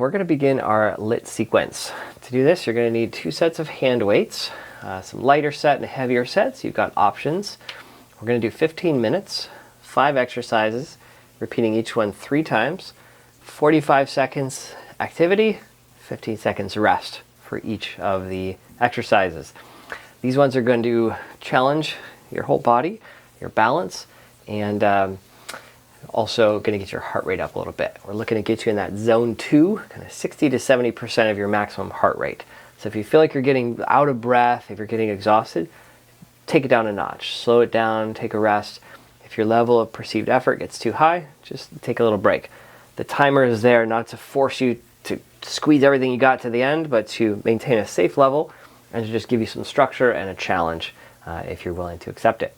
We're going to begin our LIIT sequence. To do this, you're going to need 2 sets of hand weights, some lighter set and heavier sets. You've got options. We're going to do 15 minutes, 5 exercises, repeating each one 3 times, 45 seconds activity, 15 seconds rest for each of the exercises. These ones are going to challenge your whole body, your balance, and also going to get your heart rate up a little bit. We're looking to get you in that zone 2, kind of 60 to 70% of your maximum heart rate. So if you feel like you're getting out of breath, if you're getting exhausted, take it down a notch. Slow it down, take a rest. If your level of perceived effort gets too high, just take a little break. The timer is there not to force you to squeeze everything you got to the end, but to maintain a safe level and to just give you some structure and a challenge if you're willing to accept it.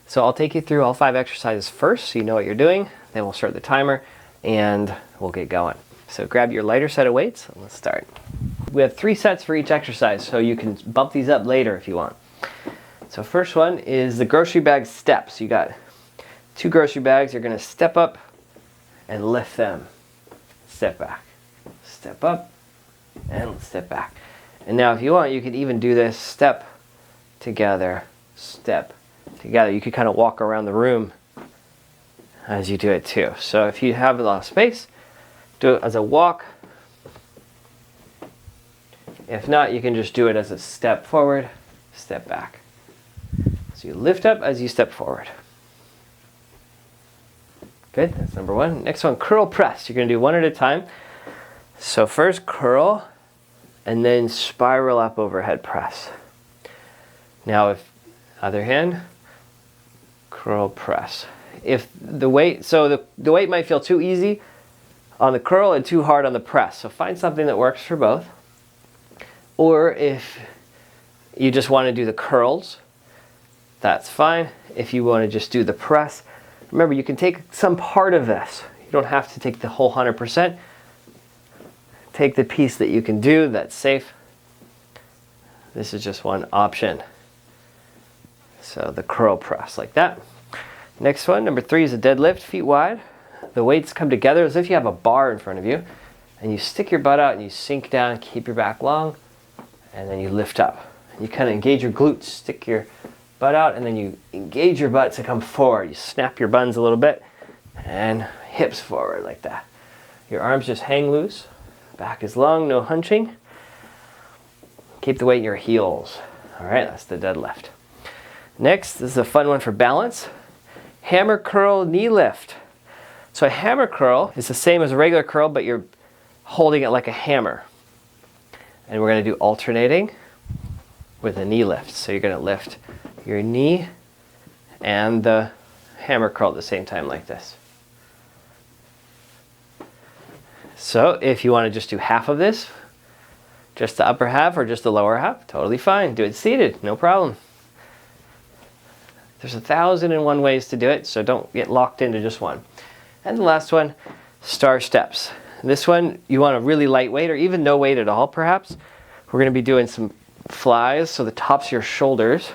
So I'll take you through all 5 exercises first so you know what you're doing. Then we'll start the timer and we'll get going. So grab your lighter set of weights and let's start. We have 3 sets for each exercise, so you can bump these up later if you want. So first one is the grocery bag steps. You got 2 grocery bags. You're going to step up and lift them. Step back. Step up and step back. And now if you want, you could even do this step together, step together. You could kind of walk around the room as you do it too. So if you have a lot of space, do it as a walk. If not, you can just do it as a step forward, step back. So you lift up as you step forward. Good, that's number 1. Next one, curl press. You're going to do 1 at a time. So first curl and then spiral up overhead press. Now if other hand, curl press. If the weight, so the weight might feel too easy on the curl and too hard on the press. So find something that works for both. Or if you just want to do the curls, that's fine. If you want to just do the press, remember you can take some part of this. You don't have to take the whole 100%. Take the piece that you can do that's safe. This is just one option. So the curl press like that. Next one, number 3 is a deadlift, feet wide. The weights come together as if you have a bar in front of you. And you stick your butt out and you sink down, keep your back long, and then you lift up. You kind of engage your glutes, stick your butt out, and then you engage your butt to come forward. You snap your buns a little bit, and hips forward like that. Your arms just hang loose. Back is long, no hunching. Keep the weight in your heels. All right, that's the deadlift. Next, this is a fun one for balance. Hammer curl knee lift. So a hammer curl is the same as a regular curl, but you're holding it like a hammer. And we're going to do alternating with a knee lift. So you're going to lift your knee and the hammer curl at the same time like this. So if you want to just do half of this, just the upper half or just the lower half, totally fine. Do it seated, no problem. There's 1,001 ways to do it, so don't get locked into just one. And the last one, star steps. This one, you want a really lightweight or even no weight at all, perhaps. We're going to be doing some flies, so the tops of your shoulders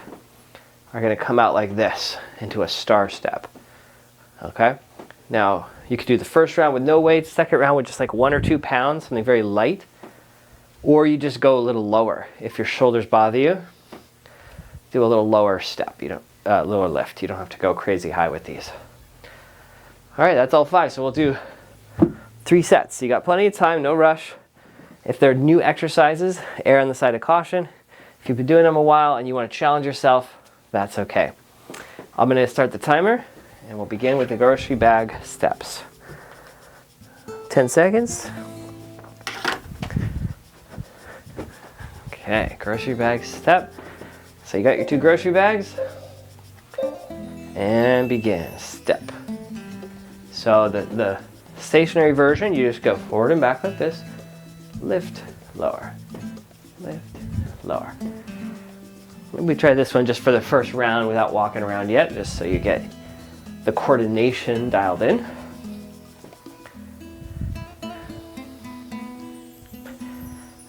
are going to come out like this into a star step. Okay? Now, you could do the first round with no weight, second round with just like 1 or 2 pounds, something very light. Or you just go a little lower. If your shoulders bother you, do a little lower step. You don't lower lift. You don't have to go crazy high with these. All right, that's all 5. So we'll do 3 sets. You got plenty of time, no rush. If they're new exercises, err on the side of caution. If you've been doing them a while and you want to challenge yourself, that's okay. I'm going to start the timer and we'll begin with the grocery bag steps. 10 seconds. Okay, grocery bag step. So you got your 2 grocery bags. And begin, step. So the stationary version, you just go forward and back like this. Lift, lower, lift, lower. Maybe we try this one just for the first round without walking around yet, just so you get the coordination dialed in.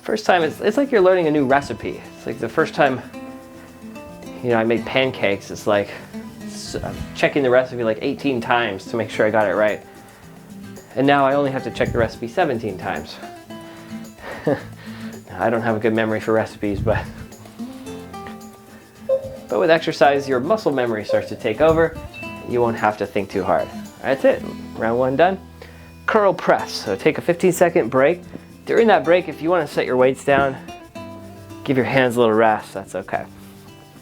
First time, it's like you're learning a new recipe. It's like the first time, I make pancakes, it's like I'm checking the recipe like 18 times to make sure I got it right. And now I only have to check the recipe 17 times I don't have a good memory for recipes, but with exercise, your muscle memory starts to take over. You won't have to think too hard. That's it. Round 1 done. Curl press. So take a 15-second break. During that break, if you want to set your weights down, give your hands a little rest. That's okay.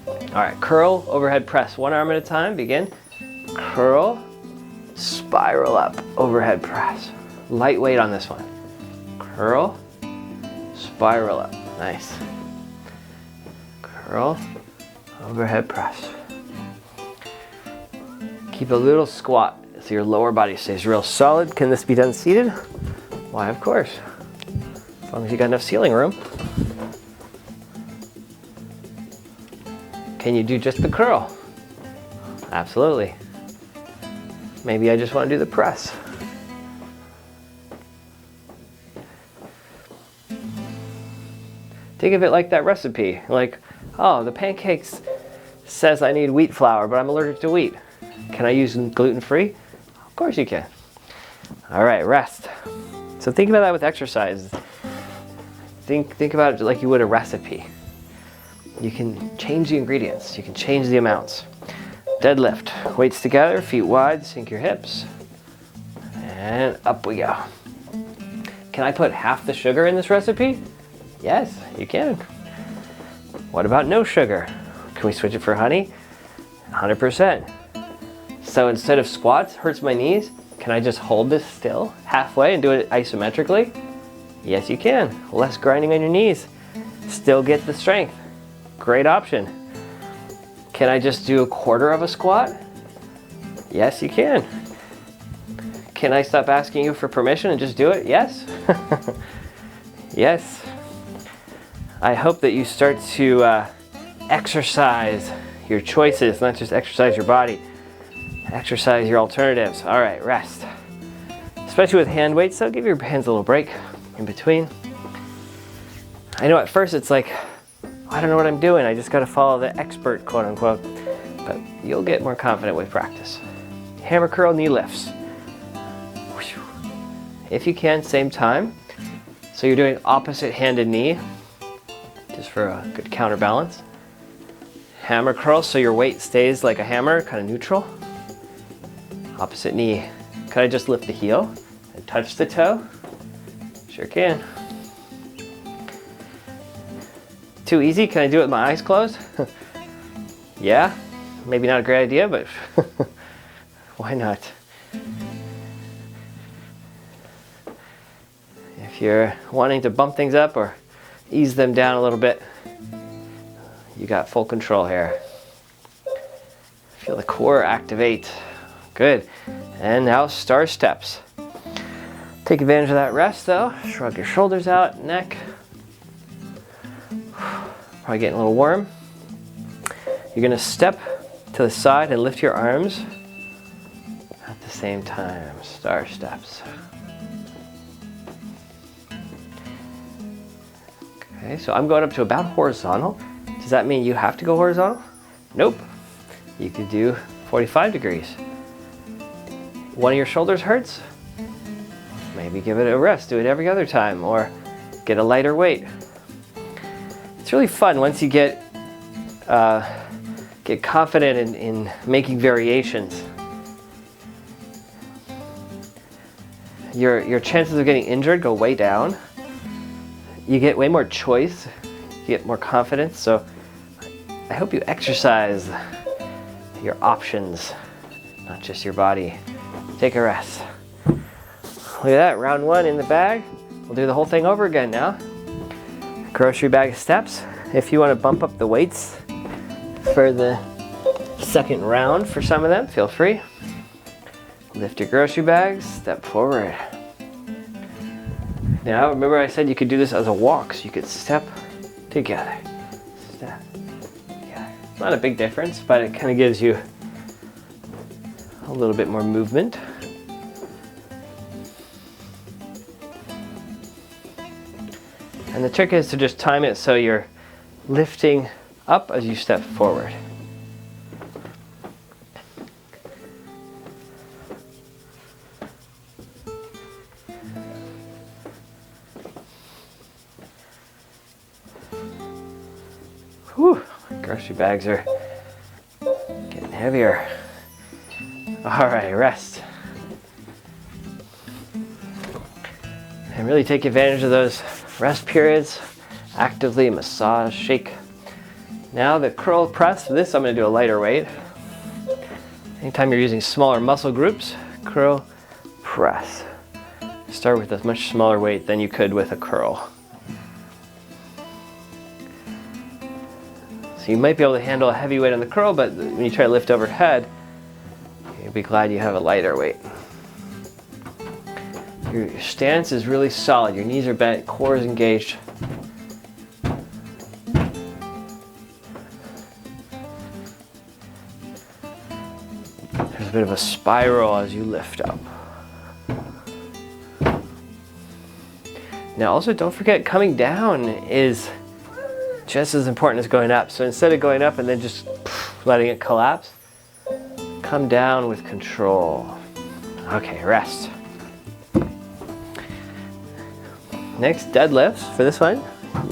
All right, curl, overhead press. One arm at a time. Begin. Curl, spiral up, overhead press. Light weight on this one. Curl, spiral up. Nice. Curl, overhead press. Keep a little squat so your lower body stays real solid. Can this be done seated? Why, of course. As long as you got enough ceiling room. Can you do just the curl? Absolutely. Maybe I just want to do the press. Think of it like that recipe. Like, oh, the pancakes says I need wheat flour, but I'm allergic to wheat. Can I use gluten-free? Of course you can. All right, rest. So think about that with exercise. Think about it like you would a recipe. You can change the ingredients. You can change the amounts. Deadlift. Weights together, feet wide, sink your hips. And up we go. Can I put half the sugar in this recipe? Yes, you can. What about no sugar? Can we switch it for honey? 100%. So instead of squats, hurts my knees, can I just hold this still halfway and do it isometrically? Yes, you can. Less grinding on your knees. Still get the strength. Great option. Can I just do a quarter of a squat? Yes, you can. Can I stop asking you for permission and just do it? Yes. Yes. I hope that you start to exercise your choices, not just exercise your body. Exercise your alternatives. All right, rest. Especially with hand weights, so give your hands a little break in between. I know at first it's like, I don't know what I'm doing. I just got to follow the expert, quote unquote. But you'll get more confident with practice. Hammer curl, knee lifts. If you can, same time. So you're doing opposite handed knee, just for a good counterbalance. Hammer curl, so your weight stays like a hammer, kind of neutral. Opposite knee. Can I just lift the heel and touch the toe? Sure can. Too easy? Can I do it with my eyes closed? Yeah, maybe not a great idea, but why not? If you're wanting to bump things up or ease them down a little bit, you got full control here. Feel the core activate. Good. And now star steps. Take advantage of that rest though. Shrug your shoulders out, neck. Probably getting a little warm. You're gonna step to the side and lift your arms at the same time. Star steps. Okay, so I'm going up to about horizontal. Does that mean you have to go horizontal? Nope. You could do 45 degrees. One of your shoulders hurts? Maybe give it a rest. Do it every other time or get a lighter weight. It's really fun once you get confident in making variations. Your chances of getting injured go way down. You get way more choice. You get more confidence. So I hope you exercise your options, not just your body. Take a rest. Look at that, round 1 in the bag. We'll do the whole thing over again now. Grocery bag steps. If you want to bump up the weights for the second round for some of them, feel free. Lift your grocery bags, step forward. Now, remember I said you could do this as a walk, so you could step together. Step together. It's not a big difference, but it kind of gives you a little bit more movement. And the trick is to just time it so you're lifting up as you step forward. Whew, grocery bags are getting heavier. All right, rest. And really take advantage of those rest periods. Actively massage, shake. Now the curl press, for this I'm gonna do a lighter weight. Anytime you're using smaller muscle groups, curl press. Start with a much smaller weight than you could with a curl. So you might be able to handle a heavy weight on the curl, but when you try to lift overhead, you'll be glad you have a lighter weight. Your stance is really solid. Your knees are bent, core is engaged. There's a bit of a spiral as you lift up. Now also don't forget, coming down is just as important as going up. So instead of going up and then just letting it collapse, come down with control. Okay, rest. Next, deadlifts. For this one,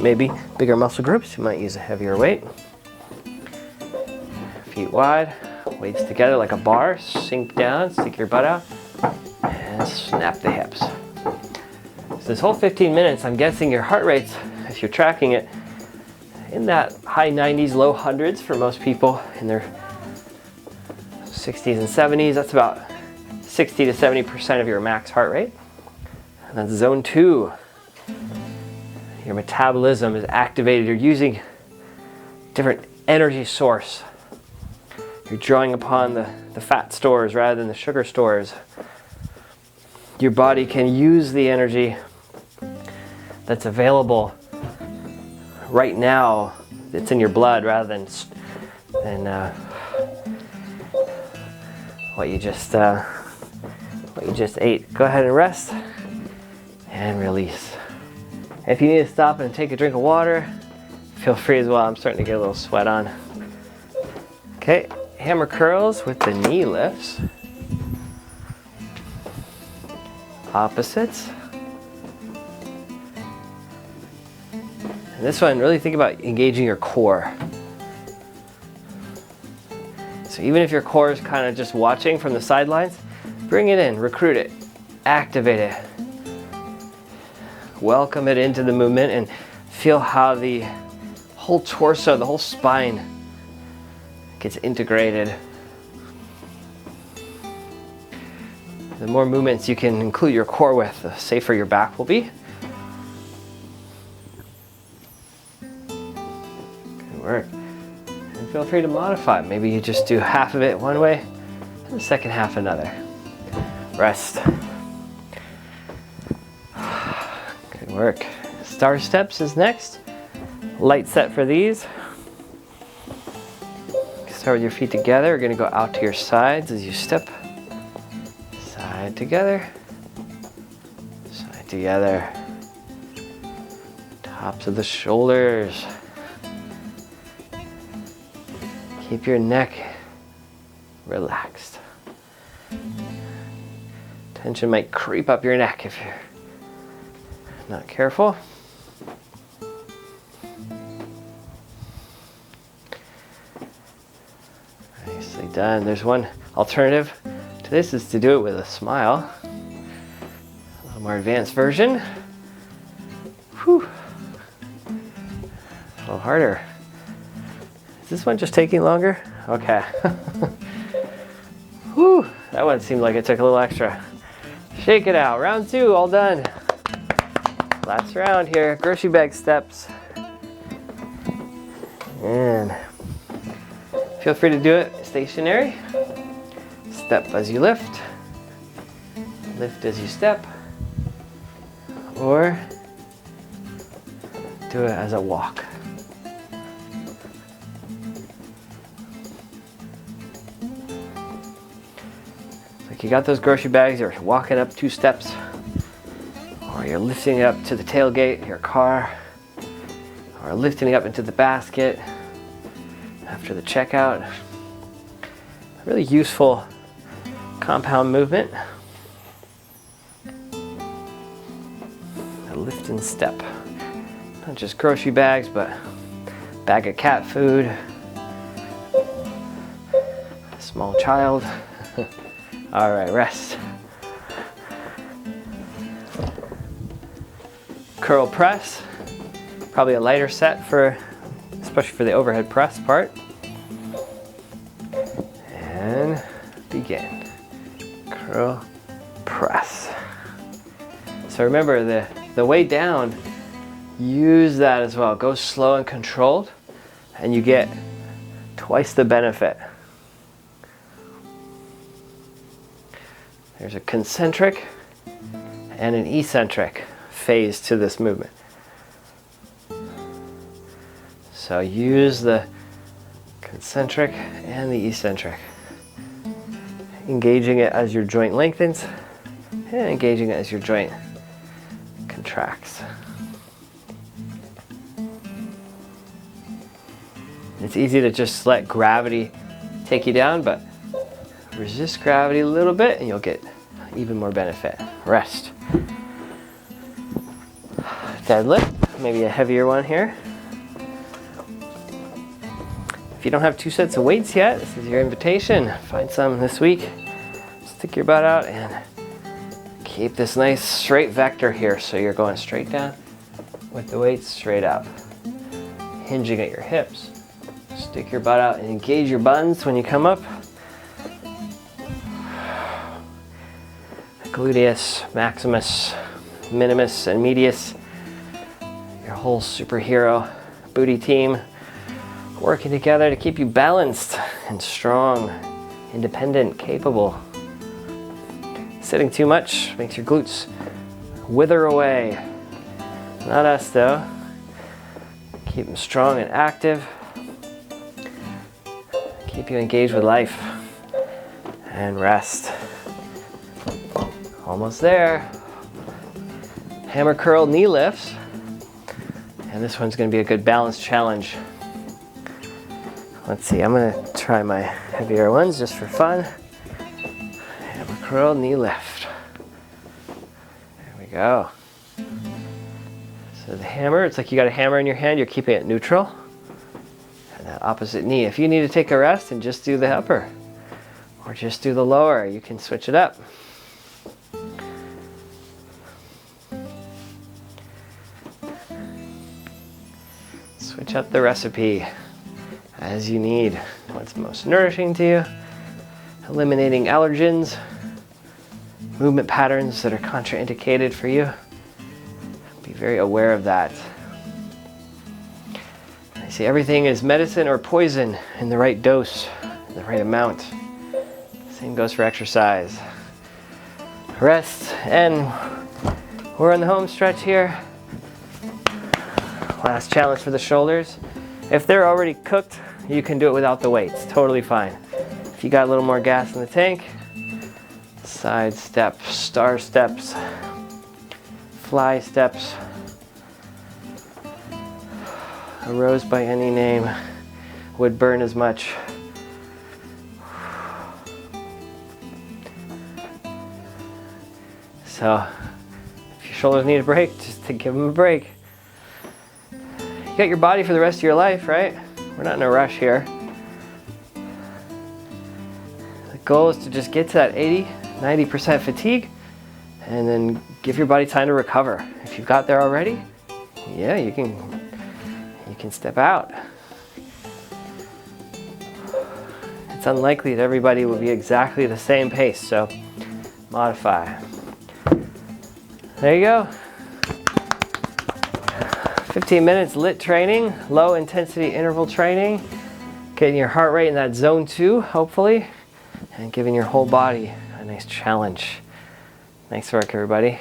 maybe bigger muscle groups, you might use a heavier weight. Feet wide, weights together like a bar, sink down, stick your butt out, and snap the hips. So this whole 15 minutes, I'm guessing your heart rate's, if you're tracking it, in that high 90s, low hundreds for most people in their 60s and 70s. That's about 60 to 70% of your max heart rate. And that's zone 2. Your metabolism is activated. You're using different energy source. You're drawing upon the fat stores rather than the sugar stores. Your body can use the energy that's available right now. It's in your blood rather than what you just ate. Go ahead and rest and release. If you need to stop and take a drink of water, feel free as well. I'm starting to get a little sweat on. Okay, hammer curls with the knee lifts. Opposites. And this one, really think about engaging your core. So even if your core is kind of just watching from the sidelines, bring it in, recruit it, activate it. Welcome it into the movement and feel how the whole torso, the whole spine gets integrated. The more movements you can include your core with, the safer your back will be. Good work. And feel free to modify. Maybe you just do half of it one way and the second half another. Rest. Good work. Star steps is next. Light set for these. Start with your feet together. We're going to go out to your sides as you step. Side together. Side together. Tops of the shoulders. Keep your neck relaxed. Tension might creep up your neck if you're not careful. Nicely done. There's one alternative to this, is to do it with a smile. A little more advanced version. Whew. A little harder. Is this one just taking longer? Okay. Whew. That one seemed like it took a little extra. Shake it out. Round 2, all done. Last round here, grocery bag steps. And feel free to do it stationary. Step as you lift. Lift as you step. Or do it as a walk. Like you got those grocery bags, you're walking up 2 steps. Or you're lifting it up to the tailgate of your car, or lifting it up into the basket after the checkout. A really useful compound movement. A lift and step. Not just grocery bags, but bag of cat food, a small child. All right, rest. Curl press, probably a lighter set for, especially for the overhead press part. And begin. Curl press. So remember the way down, use that as well. Go slow and controlled, and you get twice the benefit. There's a concentric and an eccentric phase to this movement. So use the concentric and the eccentric, engaging it as your joint lengthens and engaging it as your joint contracts. It's easy to just let gravity take you down, but resist gravity a little bit and you'll get even more benefit. Rest. Deadlift, maybe a heavier one here. If you don't have 2 sets of weights yet, this is your invitation. Find some this week. Stick your butt out and keep this nice straight vector here. So you're going straight down with the weights straight up. Hinging at your hips. Stick your butt out and engage your buns when you come up. Gluteus, maximus, minimus, and medius. Your whole superhero booty team working together to keep you balanced and strong, independent, capable. Sitting too much makes your glutes wither away. Not us though. Keep them strong and active. Keep you engaged with life. And rest. Almost there. Hammer curl knee lifts. And this one's going to be a good balance challenge. Let's see, I'm going to try my heavier ones just for fun. Hammer curl knee lift. There we go. So the hammer, it's like you got a hammer in your hand, you're keeping it neutral. And that opposite knee. If you need to take a rest and just do the upper or just do the lower, you can switch it up. Switch up the recipe as you need. What's most nourishing to you. Eliminating allergens, movement patterns that are contraindicated for you. Be very aware of that. I see everything is medicine or poison in the right dose, in the right amount. Same goes for exercise. Rest, and we're on the home stretch here. Last challenge for the shoulders. If they're already cooked, you can do it without the weights. Totally fine. If you got a little more gas in the tank, side steps, star steps, fly steps, a rose by any name would burn as much. So if your shoulders need a break, just to give them a break. You got your body for the rest of your life, right? We're not in a rush here. The goal is to just get to that 80-90% fatigue and then give your body time to recover. If you've got there already, yeah, you can step out. It's unlikely that everybody will be exactly the same pace, so modify. There you go. 15 minutes LIIT training, low intensity interval training, getting your heart rate in that zone 2, hopefully, and giving your whole body a nice challenge. Nice work, everybody.